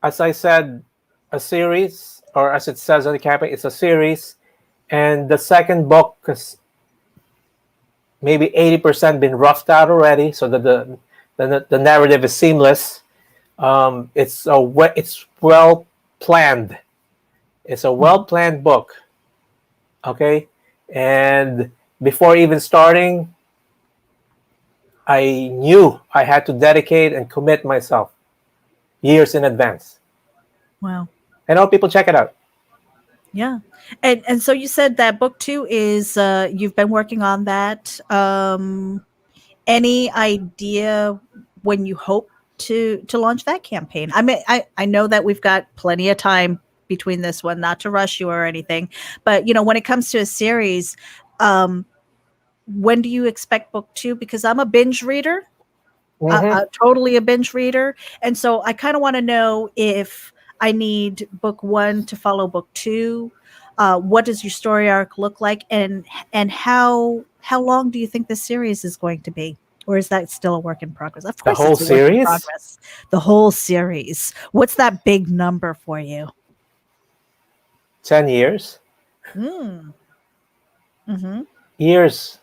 as I said, a series, or as it says on the campaign, it's a series. And the second book has maybe 80% been roughed out already, so that the narrative is seamless. It's well planned. It's a well planned book. Okay, and before even starting, I knew I had to dedicate and commit myself years in advance. Wow. And I hope people check it out. Yeah. And so you said that book 2 is you've been working on that. Any idea when you hope to launch that campaign? I mean, I know that we've got plenty of time between this one, not to rush you or anything, but when it comes to a series, when do you expect book 2? Because I'm a binge reader. Mhm. Totally a binge reader. And so I kind of want to know if I need book 1 to follow book 2. What does your story arc look like? And how long do you think this series is going to be? Or is that still a work in progress? Of The course whole it's a work in series, progress. The whole series. What's that big number for you? 10 years. Mm. Mm-hmm. Years.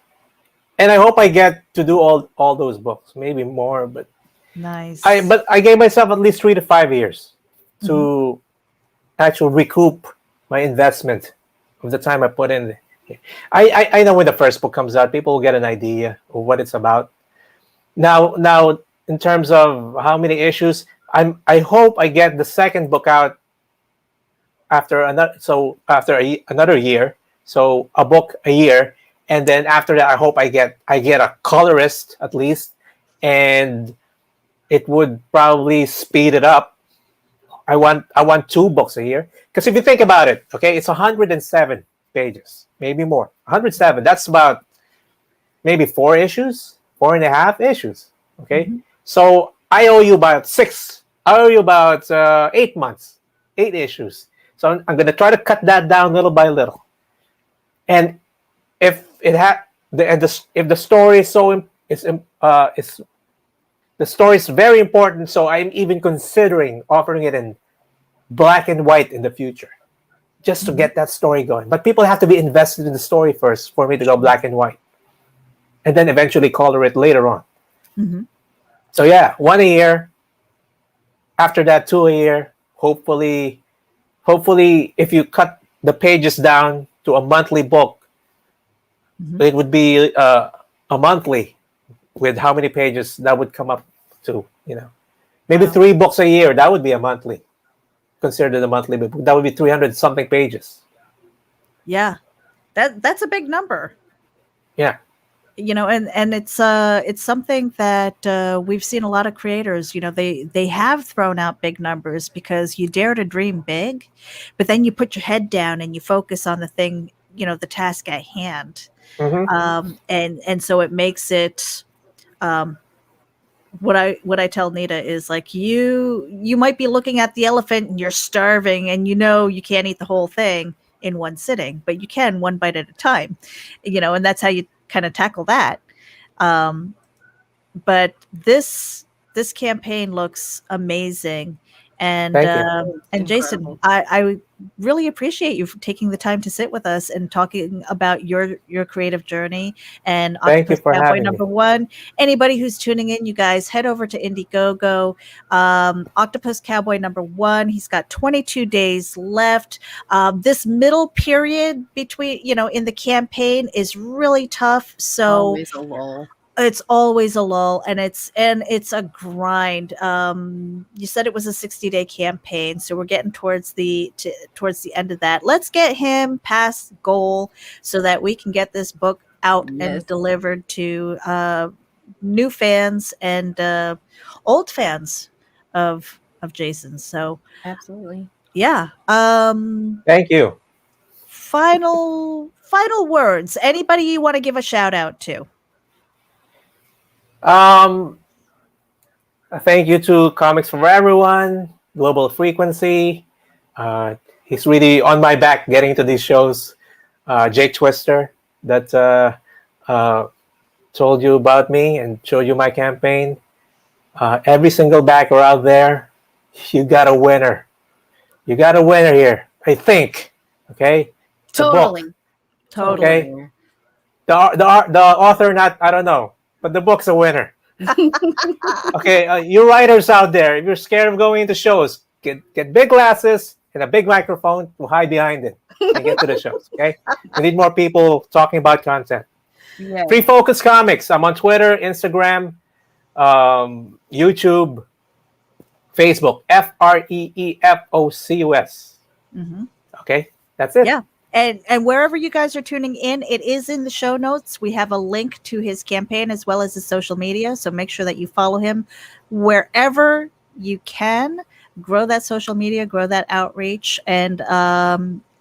And I hope I get to do all those books, maybe more, but Nice. I gave myself at least 3 to 5 years Mhm. to actually recoup my investment of the time I put in. I know when the first book comes out, people will get an idea of what it's about. Now, in terms of how many issues, I hope I get the second book out after another year, so a book a year, and then after that, I hope I get a colorist at least, and it would probably speed it up. I want 2 books a year, because if you think about it, okay, it's 107 pages, maybe more. 107. That's about maybe 4 issues, 4.5 issues. Okay, Mhm. so I owe you about 6. I owe you about 8 months, 8 issues. So I'm going to try to cut that down little by little. And if it had if the story is is the story is very important, so I'm even considering offering it in black and white in the future, just to Mhm. get that story going. But people have to be invested in the story first for me to go black and white, and then eventually color it later on. Mhm. So yeah, 1 a year. After that, 2 a year. Hopefully, if you cut the pages down to a monthly book, Mhm. it would be a monthly with how many pages that would come up to. Maybe Wow. 3 books a year. That would be a monthly. Considered a monthly book. That would be 300 something pages. Yeah. That's a big number. Yeah. And it's something that we've seen a lot of creators, they have thrown out big numbers because you dare to dream big, but then you put your head down and you focus on the thing, the task at hand. Mm-hmm. And so it makes it, um what I tell Nita is, like, you might be looking at the elephant and you're starving and you can't eat the whole thing in one sitting, but you can one bite at a time, and that's how you kind of tackle that. Um, but this campaign looks amazing, and Thank you. Jason, Incredible. I really appreciate you for taking the time to sit with us and talking about your creative journey and Thank you Octopus for Cowboy having me. #1. Anybody who's tuning in, you guys head over to Indiegogo. Octopus Cowboy #1. He's got 22 days left. This middle period between, in the campaign is really tough. So Always a lull. it's always a lull, and it's a grind. You said it was a 60-day campaign, so we're getting towards the end of that. Let's get him past goal so that we can get this book out Yes. and delivered to new fans and old fans of Jason. So Absolutely. yeah. Thank you. Final words. Anybody you want to give a shout out to? Um, Thank you to Comics for Everyone, Global Frequency. He's really on my back getting to these shows. Jake Twister, that told you about me and showed you my campaign. Every single backer out there, you got a winner. You got a winner here, I think. Okay? It's a book. Totally. Okay? The author, not, I don't know, but the book's a winner. Okay, you writers out there, if you're scared of going into shows, get big glasses and a big microphone to hide behind it and get to the shows. Okay, we need more people talking about content. Yeah. Free Focus Comics. I'm on Twitter, Instagram, YouTube, Facebook. FREEFOCUS. Okay, that's it. Yeah. And wherever you guys are tuning in, it is in the show notes. We have a link to his campaign as well as his social media. So make sure that you follow him wherever you can. Grow that social media, grow that outreach. And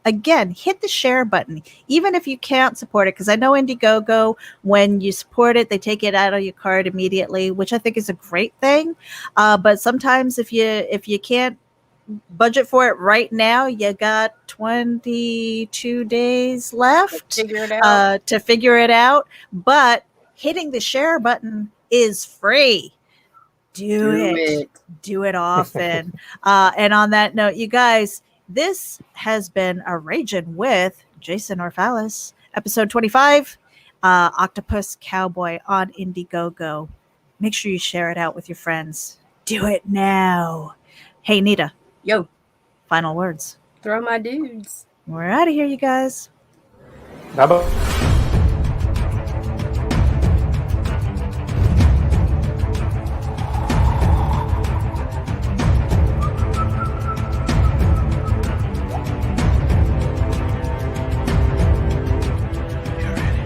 again, hit the share button, even if you can't support it. Because I know Indiegogo, when you support it, they take it out of your card immediately, which I think is a great thing. But sometimes if you can't budget for it right now, you got 22 days left to figure it out. But hitting the share button is free. Do it often. And on that note, you guys, this has been a RAGIN with Jason Orfalas, episode 25, Octopus Cowboy on Indiegogo. Make sure you share it out with your friends. Do it now. Hey, Nita. Yo. Final words. Throw my dudes. We're out of here, you guys. Bye-bye.